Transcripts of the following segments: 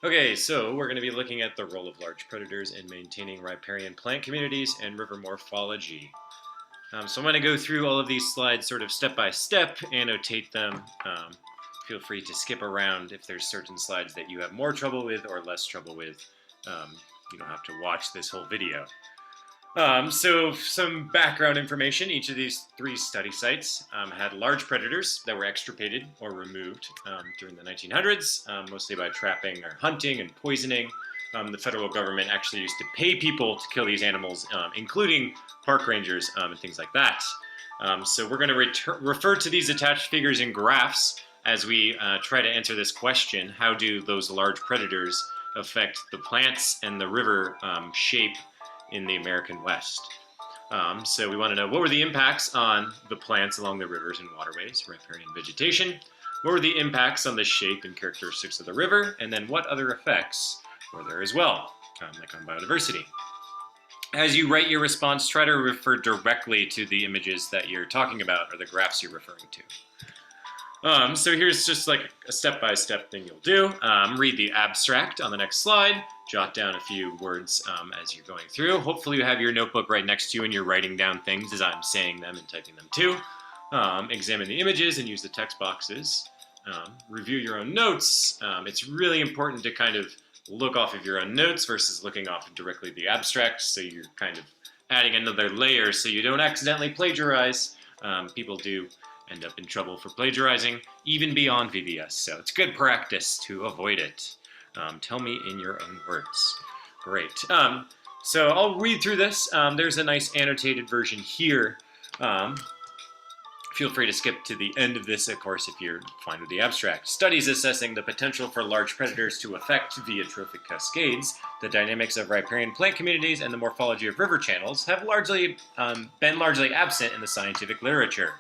Okay, so we're going to be looking at the role of large predators in maintaining riparian plant communities and river morphology. So I'm going to go through all of these slides sort of step by step, annotate them. Feel free to skip around if there's certain slides that you have more trouble with or less trouble with. You don't have to watch this whole video. So some background information. Each of these three study sites had large predators that were extirpated or removed during the 1900s, mostly by trapping or hunting and poisoning. The federal government actually used to pay people to kill these animals, including park rangers and things like that. So we're going to refer to these attached figures and graphs as we try to answer this question: how do those large predators affect the plants and the river shape in the American West? So we want to know, what were the impacts on the plants along the rivers and waterways, riparian vegetation? What were the impacts on the shape and characteristics of the river? And then what other effects were there as well, like on biodiversity? As you write your response, try to refer directly to the images that you're talking about or the graphs you're referring to. So here's just like a step-by-step thing you'll do. Read the abstract on the next slide. Jot down a few words as you're going through. Hopefully you have your notebook right next to you and you're writing down things as I'm saying them and typing them too. Examine the images and use the text boxes. Review your own notes. It's really important to kind of look off of your own notes versus looking off directly at the abstract, so you're kind of adding another layer so you don't accidentally plagiarize. People do end up in trouble for plagiarizing, even beyond VBS, so it's good practice to avoid it. Tell me in your own words. Great. So I'll read through this. There's a nice annotated version here. Feel free to skip to the end of this, of course, if you're fine with the abstract. Studies assessing the potential for large predators to affect, via trophic cascades, the dynamics of riparian plant communities and the morphology of river channels have been largely absent in the scientific literature.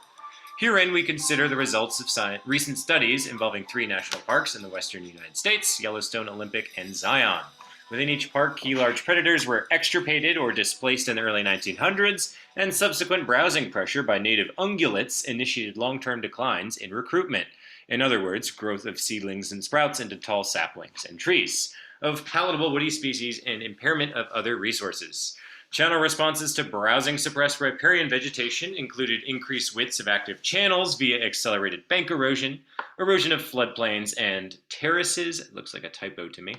Herein, we consider the results of recent studies involving 3 national parks in the western United States: Yellowstone, Olympic, and Zion. Within each park, key large predators were extirpated or displaced in the early 1900s, and subsequent browsing pressure by native ungulates initiated long-term declines in recruitment. In other words, growth of seedlings and sprouts into tall saplings and trees, of palatable woody species, and impairment of other resources. Channel responses to browsing suppressed riparian vegetation included increased widths of active channels via accelerated bank erosion, erosion of floodplains and terraces, it looks like a typo to me,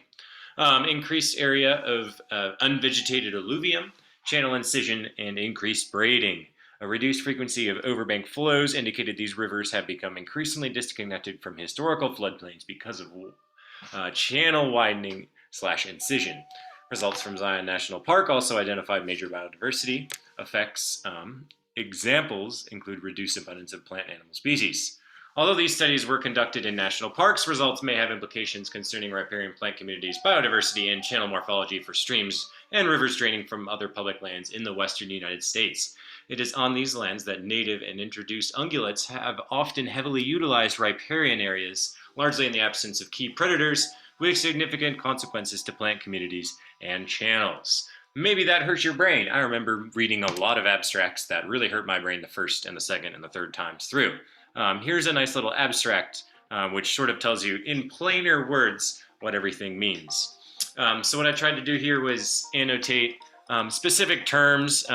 increased area of unvegetated alluvium, channel incision, and increased braiding. A reduced frequency of overbank flows indicated these rivers have become increasingly disconnected from historical floodplains because of channel widening / incision. Results from Zion National Park also identified major biodiversity effects. Examples include reduced abundance of plant and animal species. Although these studies were conducted in national parks, results may have implications concerning riparian plant communities, biodiversity, and channel morphology for streams and rivers draining from other public lands in the western United States. It is on these lands that native and introduced ungulates have often heavily utilized riparian areas, largely in the absence of key predators, with significant consequences to plant communities and channels. Maybe that hurts your brain. I remember reading a lot of abstracts that really hurt my brain the first and the second and the third times through. Here's a nice little abstract which sort of tells you in plainer words what everything means. So what I tried to do here was annotate specific terms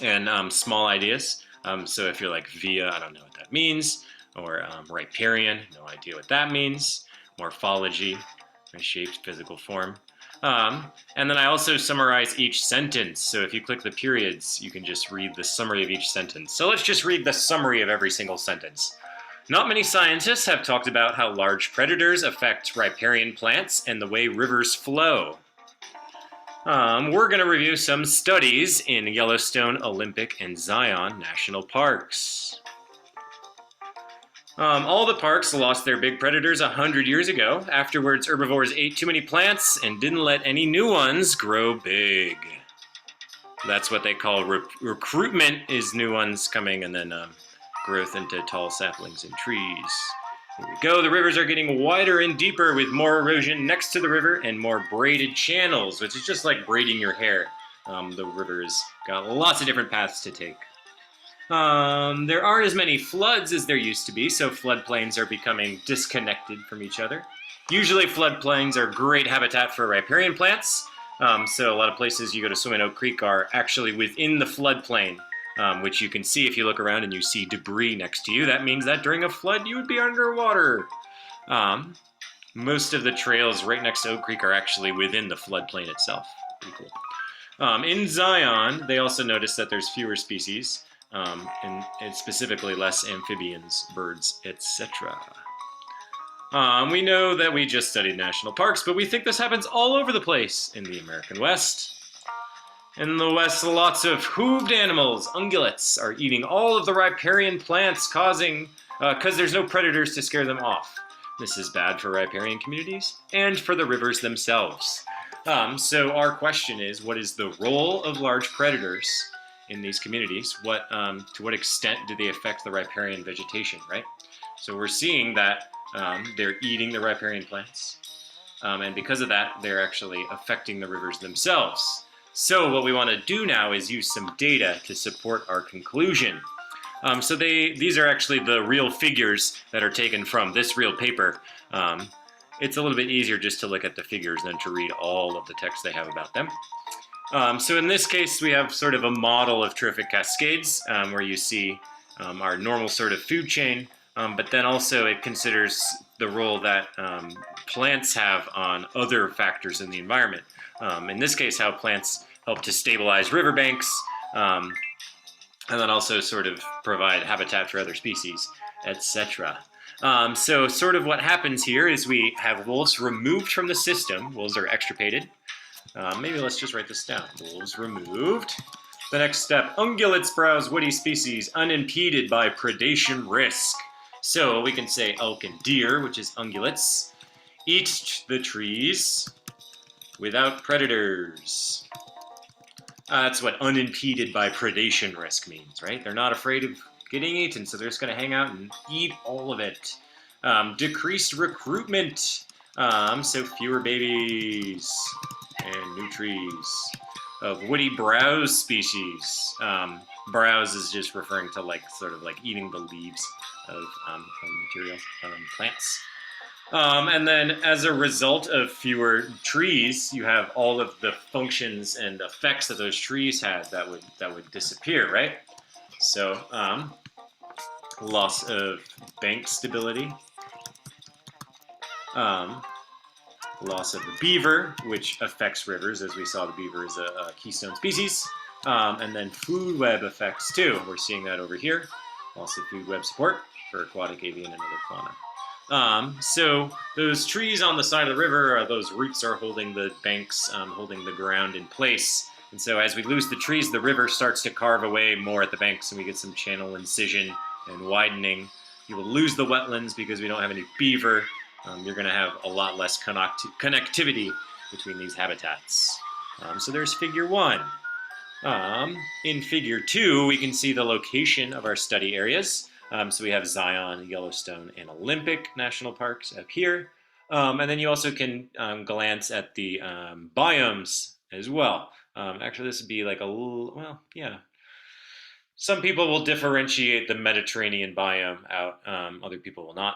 and small ideas. So if you're like via, I don't know what that means, or riparian, no idea what that means. Morphology, shapes, physical form. And then I also summarize each sentence. So if you click the periods, you can just read the summary of each sentence. So let's just read the summary of every single sentence. Not many scientists have talked about how large predators affect riparian plants and the way rivers flow. We're going to review some studies in Yellowstone, Olympic, and Zion national parks. All the parks lost their big predators 100 years ago. Afterwards, herbivores ate too many plants and didn't let any new ones grow big. That's what they call recruitment, is new ones coming, and then growth into tall saplings and trees. Here we go. The rivers are getting wider and deeper with more erosion next to the river and more braided channels, which is just like braiding your hair. The river's got lots of different paths to take. There aren't as many floods as there used to be, so floodplains are becoming disconnected from each other. Usually floodplains are great habitat for riparian plants, so a lot of places you go to swim in Oak Creek are actually within the floodplain, which you can see if you look around and you see debris next to you. That means that during a flood you would be underwater. Most of the trails right next to Oak Creek are actually within the floodplain itself. Pretty cool. In Zion, they also noticed that there's fewer species, and specifically less amphibians, birds, etc. We know that we just studied national parks, but we think this happens all over the place in the American West. In the West, lots of hooved animals, ungulates, are eating all of the riparian plants, because there's no predators to scare them off. This is bad for riparian communities and for the rivers themselves. So our question is, what is the role of large predators in these communities? To what extent do they affect the riparian vegetation, right? So we're seeing that they're eating the riparian plants, and because of that, they're actually affecting the rivers themselves. So what we want to do now is use some data to support our conclusion. So these are actually the real figures that are taken from this real paper. It's a little bit easier just to look at the figures than to read all of the text they have about them. So in this case, we have sort of a model of trophic cascades, where you see our normal sort of food chain, but then also it considers the role that plants have on other factors in the environment. In this case, how plants help to stabilize riverbanks, and then also sort of provide habitat for other species, etc. So sort of what happens here is we have wolves removed from the system. Wolves are extirpated. Maybe let's just write this down. Wolves removed. The next step, ungulates browse woody species unimpeded by predation risk. So we can say elk and deer, which is ungulates, eat the trees without predators. That's what unimpeded by predation risk means, right? They're not afraid of getting eaten, so they're just going to hang out and eat all of it. Decreased recruitment, so fewer babies and new trees of woody browse species. Browse is just referring to sort of eating the leaves of material plants. And then as a result of fewer trees, you have all of the functions and effects that those trees had that would disappear, right? So loss of bank stability, loss of the beaver, which affects rivers, as we saw the beaver is a keystone species, and then food web effects too. We're seeing that over here. Loss of food web support for aquatic, avian, and other fauna. So those trees on the side of the river, those roots are holding the banks, holding the ground in place. And so as we lose the trees, the river starts to carve away more at the banks, and we get some channel incision and widening. You will lose the wetlands because we don't have any beaver. You're going to have a lot less connectivity between these habitats. So there's figure 1. In figure 2, we can see the location of our study areas. So we have Zion, Yellowstone, and Olympic National Parks up here. And then you also can glance at the biomes as well. Actually, this would be like a little, well, yeah. Some people will differentiate the Mediterranean biome out. Other people will not.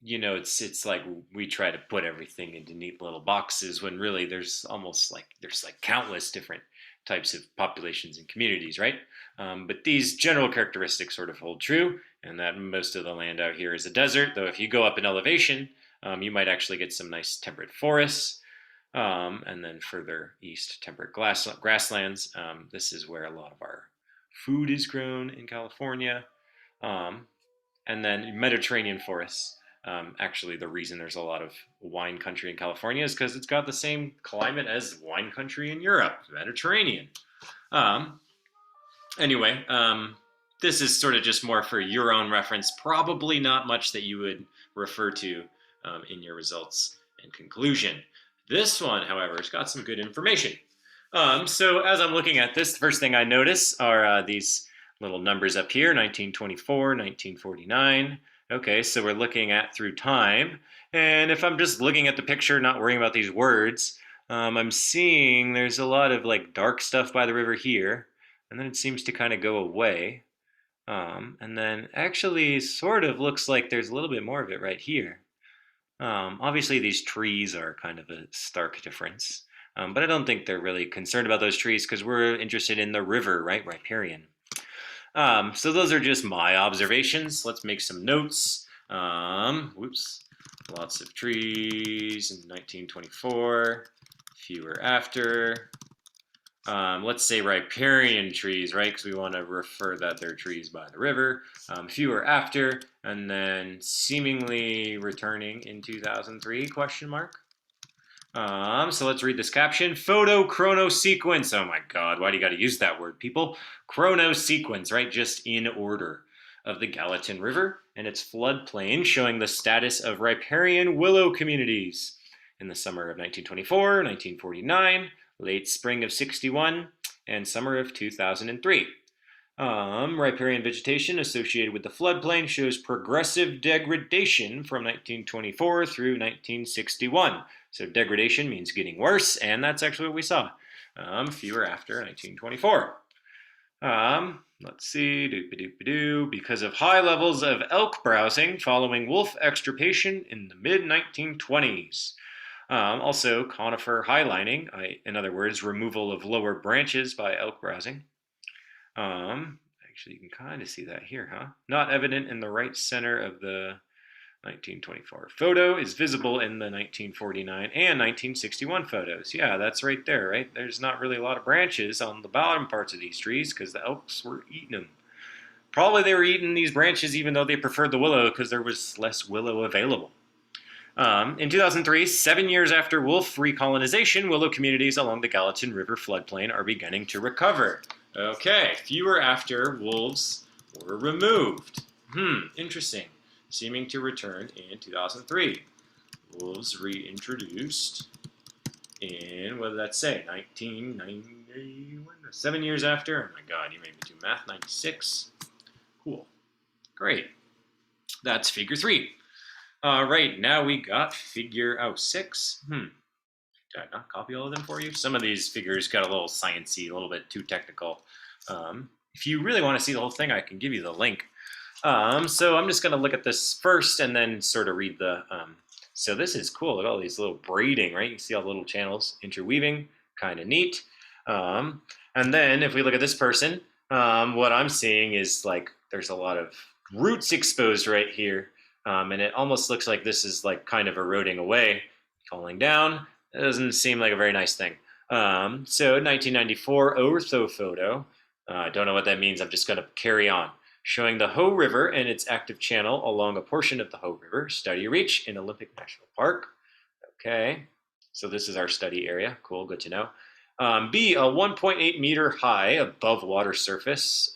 It's like we try to put everything into neat little boxes when really there's countless different types of populations and communities, right? But these general characteristics sort of hold true, and that most of the land out here is a desert, though if you go up in elevation, you might actually get some nice temperate forests, and then further east, temperate grasslands. This is where a lot of our food is grown in California, and then Mediterranean forests. Actually, the reason there's a lot of wine country in California is because it's got the same climate as wine country in Europe, Mediterranean. Anyway, this is sort of just more for your own reference, probably not much that you would refer to in your results and conclusion. This one, however, has got some good information. So as I'm looking at this, the first thing I notice are these little numbers up here, 1924, 1949. Okay, so we're looking at through time. And if I'm just looking at the picture, not worrying about these words, I'm seeing there's a lot of dark stuff by the river here. and then it seems to kind of go away. And then actually sort of looks like there's a little bit more of it right here. Obviously, these trees are kind of a stark difference, but I don't think they're really concerned about those trees because we're interested in the river, right? Riparian. So those are just my observations. Let's make some notes. Whoops. Lots of trees in 1924, fewer after. Let's say riparian trees, right? Because we want to refer that they're trees by the river. Fewer after, and then seemingly returning in 2003, question mark. So let's read this caption. Photochronosequence. Oh my God, why do you got to use that word, people? Chronosequence, right? Just in order of the Gallatin River and its floodplain, showing the status of riparian willow communities in the summer of 1924, 1949, late spring of 61, and summer of 2003. Riparian vegetation associated with the floodplain shows progressive degradation from 1924 through 1961. So degradation means getting worse, and that's actually what we saw. Fewer after 1924. Let's see, because of high levels of elk browsing following wolf extirpation in the mid-1920s. Also, conifer highlining, in other words, removal of lower branches by elk browsing. Actually, you can kind of see that here, huh? Not evident in the right center of the 1924 photo, is visible in the 1949 and 1961 photos. Yeah, that's right there, right? There's not really a lot of branches on the bottom parts of these trees because the elks were eating them. Probably they were eating these branches even though they preferred the willow because there was less willow available. In 2003, 7 years after wolf recolonization, willow communities along the Gallatin River floodplain are beginning to recover. Okay, fewer after wolves were removed. Interesting. Seeming to return in 2003. Wolves reintroduced in, what did that say, 1991? 7 years after? Oh my God, you made me do math. 96. Cool. Great. That's figure 3. Right, now we got figure 6. Did I not copy all of them for you? Some of these figures got a little sciencey, a little bit too technical. If you really want to see the whole thing, I can give you the link. So I'm just going to look at this first and then sort of read the... So this is cool. Look at all these little braiding, right? You see all the little channels interweaving. Kind of neat. And then if we look at this person, what I'm seeing is like there's a lot of roots exposed right here. And it almost looks like this is like kind of eroding away, falling down. It doesn't seem like a very nice thing. So 1994 orthophoto. Don't know what that means. I'm just going to carry on. Showing the Hoh River and its active channel along a portion of the Hoh River. Study reach in Olympic National Park. Okay, so this is our study area. Cool, good to know. B, a 1.8 meter high above water surface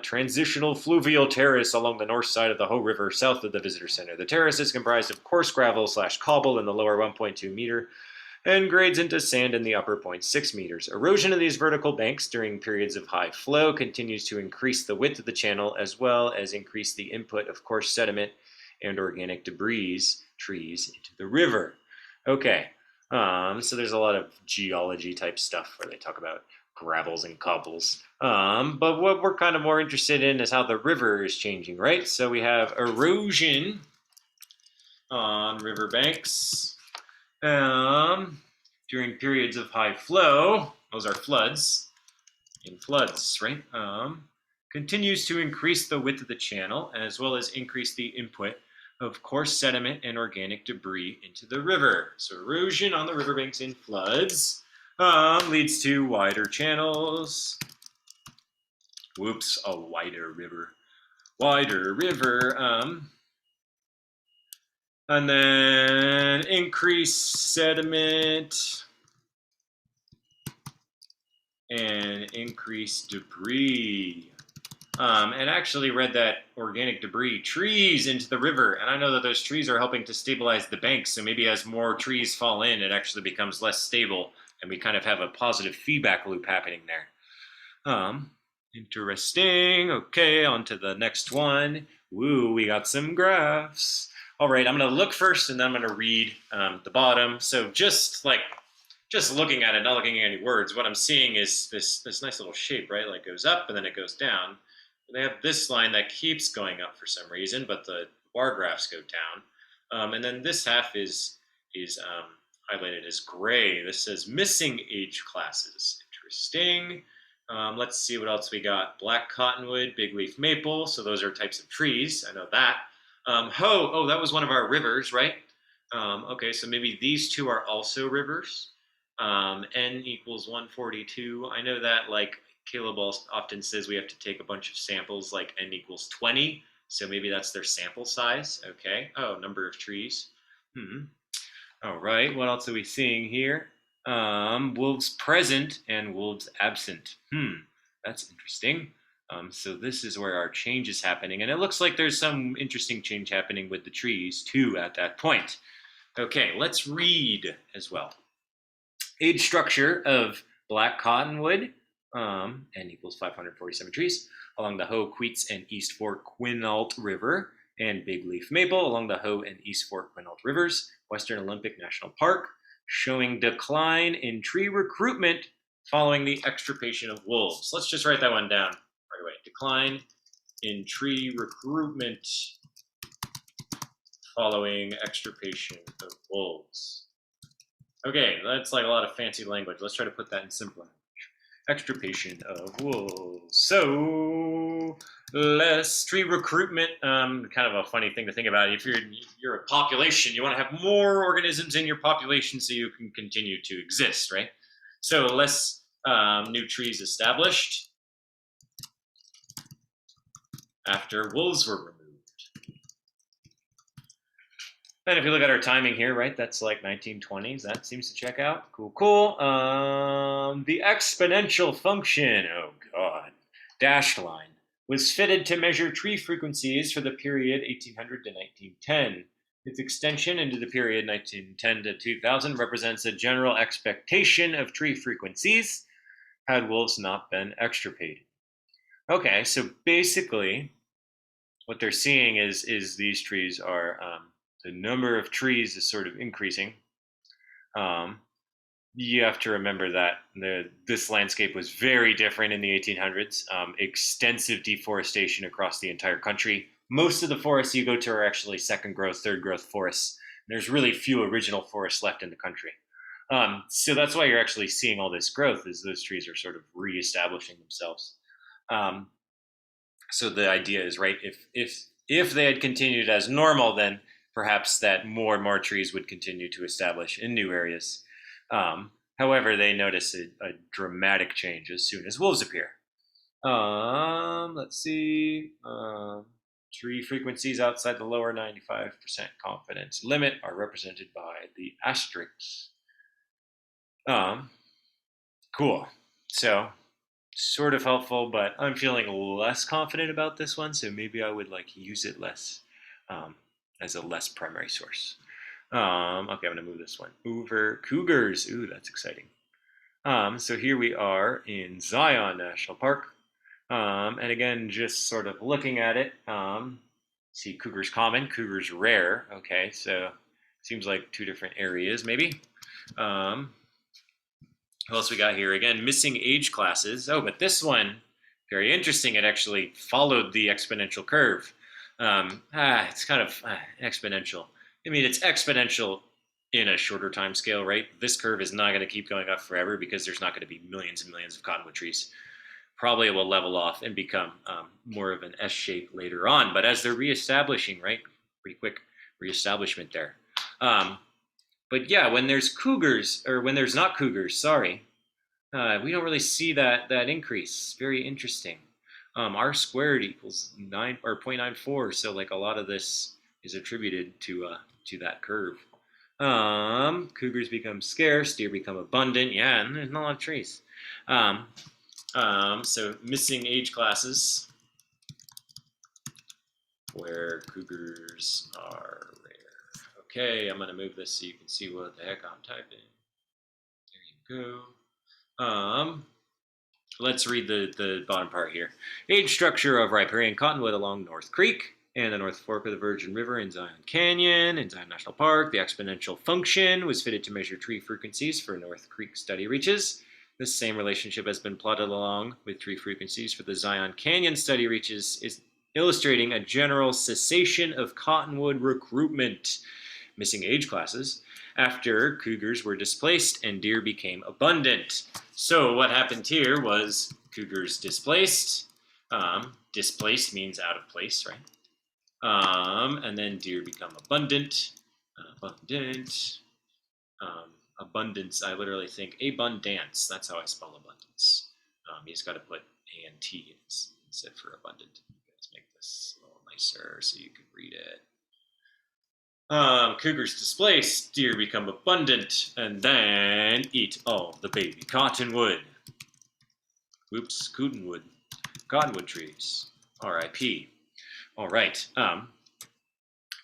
transitional fluvial terrace along the north side of the Hoh River south of the visitor center. The terrace is comprised of coarse gravel / cobble in the lower 1.2 meter and grades into sand in the upper 0.6 meters. Erosion of these vertical banks during periods of high flow continues to increase the width of the channel as well as increase the input of coarse sediment and organic debris, trees, into the river. Okay. So there's a lot of geology type stuff where they talk about gravels and cobbles. But what we're kind of more interested in is how the river is changing, right? So we have erosion on riverbanks during periods of high flow. Those are floods. In floods, right? Continues to increase the width of the channel as well as increase the input of coarse sediment and organic debris into the river. So erosion on the riverbanks in floods leads to wider channels. Whoops, a wider river. Wider river. And then increased sediment and increased debris. And actually read that organic debris, trees into the river. And I know that those trees are helping to stabilize the banks. So maybe as more trees fall in, it actually becomes less stable. And we kind of have a positive feedback loop happening there. Interesting. Okay, on to the next one. Woo, we got some graphs. All right, I'm going to look first and then I'm going to read the bottom. So just like just looking at it, not looking at any words, what I'm seeing is this nice little shape, right? Like goes up and then it goes down. They have this line that keeps going up for some reason, but the bar graphs go down. And then this half is highlighted as gray. This says missing age classes. Interesting. Let's see what else we got. Black cottonwood, big leaf maple. So those are types of trees. I know that. Oh, that was one of our rivers, right? Okay, so maybe these two are also rivers. N equals 142. I know that, like, Caleb often says we have to take a bunch of samples, like N equals 20. So maybe that's their sample size. Okay. Oh, number of trees. All right. What else are we seeing here? Wolves present and wolves absent. That's interesting. So this is where our change is happening. And it looks like there's some interesting change happening with the trees too at that point. Okay, let's read as well. Age structure of black cottonwood, N equals 547 trees, along the Hoh, Queets, and East Fork Quinault River, and big leaf maple along the Hoh and East Fork Quinault Rivers, Western Olympic National Park, showing decline in tree recruitment following the extirpation of wolves. Let's just write that one down right away. Decline in tree recruitment following extirpation of wolves. Okay, that's like a lot of fancy language. Let's try to put that in simple language. Extirpation of wolves. So less tree recruitment. Kind of a funny thing to think about. If you're a population, you want to have more organisms in your population so you can continue to exist, right? So less new trees established after wolves were removed. And if you look at our timing here, right, that's like 1920s. That seems to check out. Cool. The exponential function, oh God, dashed line, was fitted to measure tree frequencies for the period 1800 to 1910. Its extension into the period 1910 to 2000 represents a general expectation of tree frequencies had wolves not been extirpated. Okay, so basically what they're seeing is these trees are... the number of trees is sort of increasing. You have to remember that this landscape was very different in the 1800s. Extensive deforestation across the entire country. Most of the forests you go to are actually second growth, third growth forests. There's really few original forests left in the country. So that's why you're actually seeing all this growth, is those trees are sort of reestablishing themselves. So the idea is, right, if they had continued as normal, then perhaps that more and more trees would continue to establish in new areas. However, they notice a dramatic change as soon as wolves appear. Let's see. Tree frequencies outside the lower 95% confidence limit are represented by the asterisks. Cool. So, sort of helpful, but I'm feeling less confident about this one, so maybe I would like use it less. As a less primary source. Okay, I'm gonna move this one over. Cougars, ooh, that's exciting. So here we are in Zion National Park. And again, just sort of looking at it, see cougars common, cougars rare. Okay, so seems like two different areas maybe. What else we got here? Again, missing age classes. Oh, but this one, very interesting. It actually followed the exponential curve. It's kind of exponential. I mean, it's exponential in a shorter time scale, right? This curve is not going to keep going up forever because there's not going to be millions and millions of cottonwood trees. Probably it will level off and become more of an S shape later on. But as they're reestablishing, right, pretty quick reestablishment there. But yeah, when there's cougars, or when there's not cougars, sorry, we don't really see that increase. Very interesting. R squared equals 9 or 0.94, so like a lot of this is attributed to that curve. Cougars become scarce, deer become abundant. Yeah, and there's not a lot of trees. So missing age classes where cougars are rare. Okay, I'm gonna move this so you can see what the heck I'm typing. There you go. Let's read the bottom part here. Age structure of riparian cottonwood along North Creek. and the North Fork of the Virgin River in Zion Canyon in Zion National Park. The exponential function was fitted to measure tree frequencies for North Creek study reaches. This same relationship has been plotted along with tree frequencies for the Zion Canyon study reaches, is illustrating a general cessation of cottonwood recruitment, missing age classes, after cougars were displaced and deer became abundant. So what happened here was cougars displaced. Displaced means out of place, right? And then deer become abundant. Abundance, I literally think abundance. That's how I spell abundance. You just got to put A and T instead for abundant. Let's make this a little nicer so you can read it. Cougars displaced, deer become abundant, and then eat all the baby cottonwood. Oops, cottonwood trees. R.I.P. All right.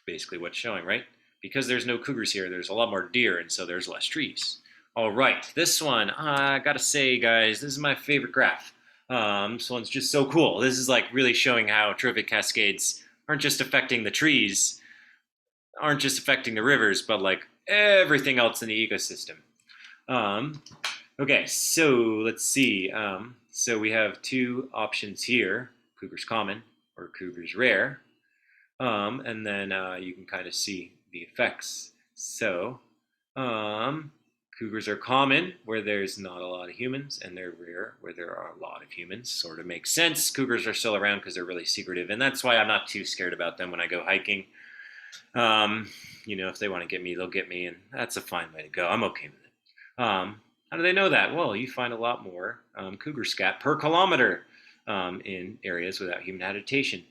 Basically what's showing, right? Because there's no cougars here, there's a lot more deer, and so there's less trees. All right, this one, I gotta say, guys, this is my favorite graph. This one's just so cool. This is like really showing how trophic cascades aren't just affecting the trees, aren't just affecting the rivers, but like everything else in the ecosystem. Okay, so let's see. So we have two options here, cougars common or cougars rare. And then you can kind of see the effects. So cougars are common where there's not a lot of humans, and they're rare where there are a lot of humans. Sort of makes sense. Cougars are still around because they're really secretive, and that's why I'm not too scared about them when I go hiking. If they want to get me, they'll get me, and that's a fine way to go. I'm okay with it. How do they know that? Well, you find a lot more cougar scat per kilometer in areas without human habitation.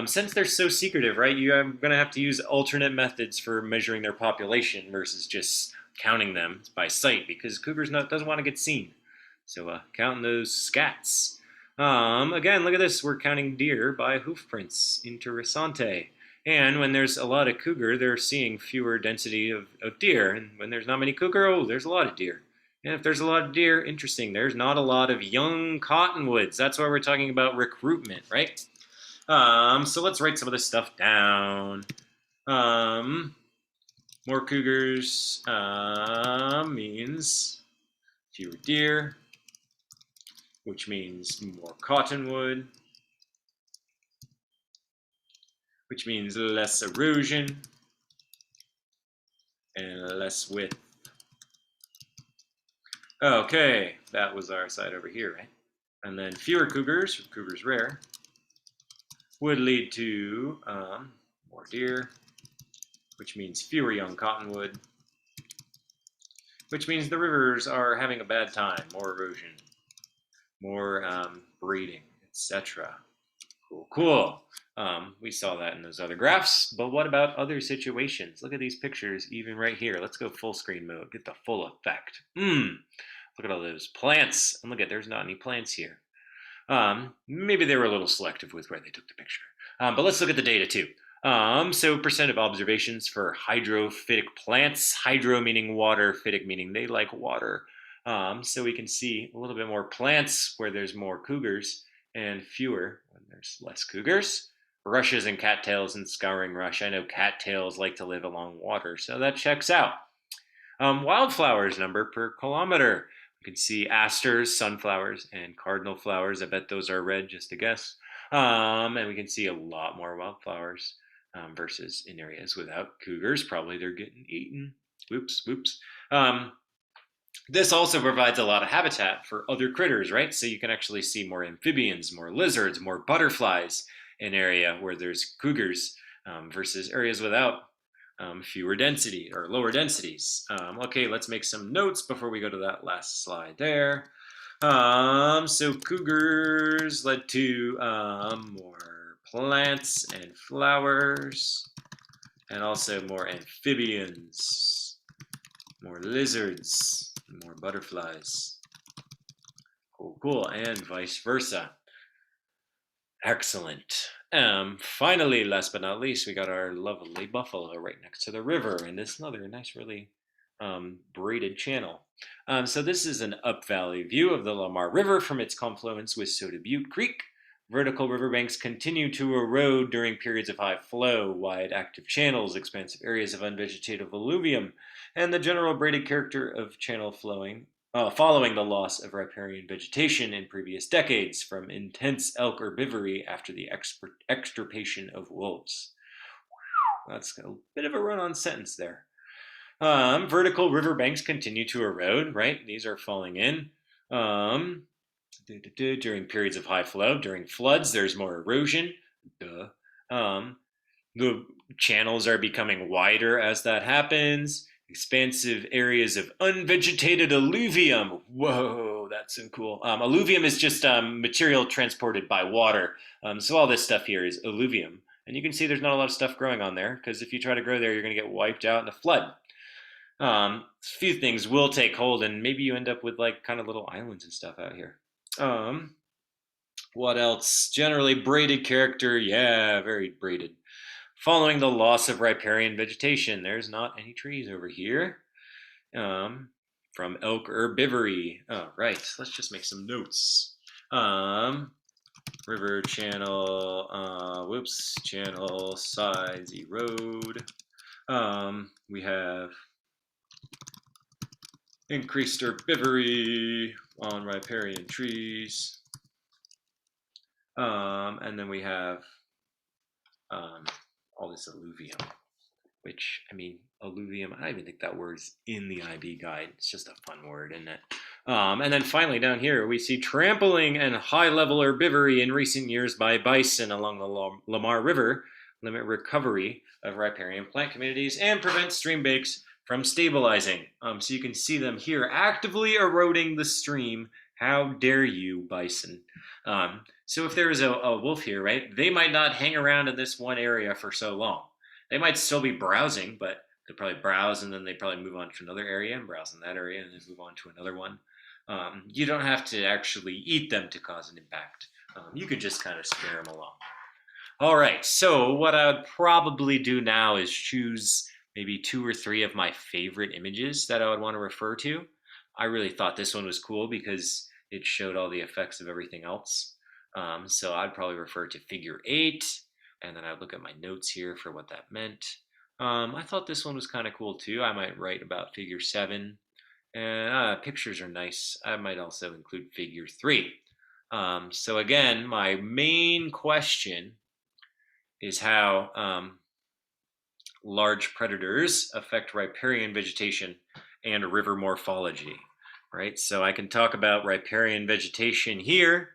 Since they're so secretive, right, you're going to have to use alternate methods for measuring their population versus just counting them by sight, because cougars doesn't want to get seen. So counting those scats. Again, look at this. We're counting deer by hoof prints. Interessante. And when there's a lot of cougar, they're seeing fewer density of deer. And when there's not many cougar, oh, there's a lot of deer. And if there's a lot of deer, interesting, there's not a lot of young cottonwoods. That's why we're talking about recruitment, right? So let's write some of this stuff down. More cougars means fewer deer, which means more cottonwood, which means less erosion and less width. Okay, that was our side over here, right? And then fewer cougars rare, would lead to more deer, which means fewer young cottonwood, which means the rivers are having a bad time, more erosion, more breeding, etc. Cool. We saw that in those other graphs, but what about other situations? Look at these pictures, even right here. Let's go full screen mode, get the full effect. Look at all those plants, and look at, there's not any plants here. Maybe they were a little selective with where they took the picture. But let's look at the data too. So percent of observations for hydrophytic plants, hydro meaning water, phytic meaning they like water. So we can see a little bit more plants where there's more cougars and fewer when there's less cougars. Rushes and cattails and scouring rush. I know cattails like to live along water, so that checks out. Wildflowers number per kilometer. You can see asters, sunflowers, and cardinal flowers. I bet those are red, just a guess. And we can see a lot more wildflowers versus in areas without cougars. Probably they're getting eaten. Whoops. This also provides a lot of habitat for other critters, right? So you can actually see more amphibians, more lizards, more butterflies in area where there's cougars versus areas without. Fewer density or lower densities. Okay, let's make some notes before we go to that last slide there. So cougars led to more plants and flowers, and also more amphibians, more lizards, more butterflies. Cool, and vice versa. Excellent. Finally, last but not least, we got our lovely buffalo right next to the river, and this another nice, really braided channel. So this is an up valley view of the Lamar River from its confluence with Soda Butte Creek. Vertical riverbanks continue to erode during periods of high flow, wide active channels, expansive areas of unvegetative alluvium, and the general braided character of channel flowing following the loss of riparian vegetation in previous decades from intense elk herbivory after the extirpation of wolves. That's a bit of a run-on sentence there. Vertical riverbanks continue to erode, right? These are falling in. During periods of high flow, during floods, there's more erosion. Duh. The channels are becoming wider as that happens. Expansive areas of unvegetated alluvium. Whoa, that's so cool. Alluvium is just material transported by water. So all this stuff here is alluvium. And you can see there's not a lot of stuff growing on there because if you try to grow there, you're going to get wiped out in a flood. A few things will take hold, and maybe you end up with like kind of little islands and stuff out here. What else? Generally braided character. Yeah, very braided. Following the loss of riparian vegetation, there's not any trees over here. From elk herbivory. Oh, right. Let's just make some notes. River channel. Channel sides erode. We have increased herbivory on riparian trees. And then we have all this alluvium, which, I mean, alluvium, I don't even think that word's in the IB guide. It's just a fun word, isn't it? And then finally down here, we see trampling and high-level herbivory in recent years by bison along the Lamar River limit recovery of riparian plant communities and prevent stream banks from stabilizing. So you can see them here actively eroding the stream. How dare you, bison? So if there is a wolf here, right, they might not hang around in this one area for so long. They might still be browsing, but they'll probably browse and then they probably move on to another area and browse in that area and then move on to another one. You don't have to actually eat them to cause an impact. You could just kind of spare them along. All right, so what I would probably do now is choose maybe 2 or 3 of my favorite images that I would want to refer to. I really thought this one was cool because it showed all the effects of everything else. So I'd probably refer to figure 8, and then I'd look at my notes here for what that meant. I thought this one was kind of cool too. I might write about figure 7. And pictures are nice. I might also include figure 3. So again, my main question is how large predators affect riparian vegetation and river morphology, right? So I can talk about riparian vegetation here.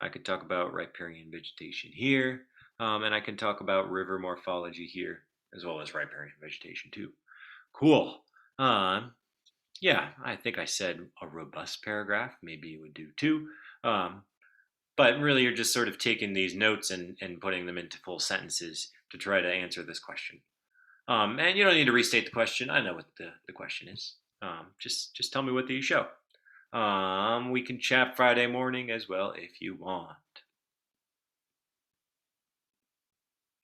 I could talk about riparian vegetation here. And I can talk about river morphology here, as well as riparian vegetation too. Cool. Yeah, I think I said a robust paragraph. Maybe you would do too. But really, you're just sort of taking these notes and putting them into full sentences to try to answer this question. And you don't need to restate the question. I know what the question is. Just tell me what these show. We can chat Friday morning as well if you want.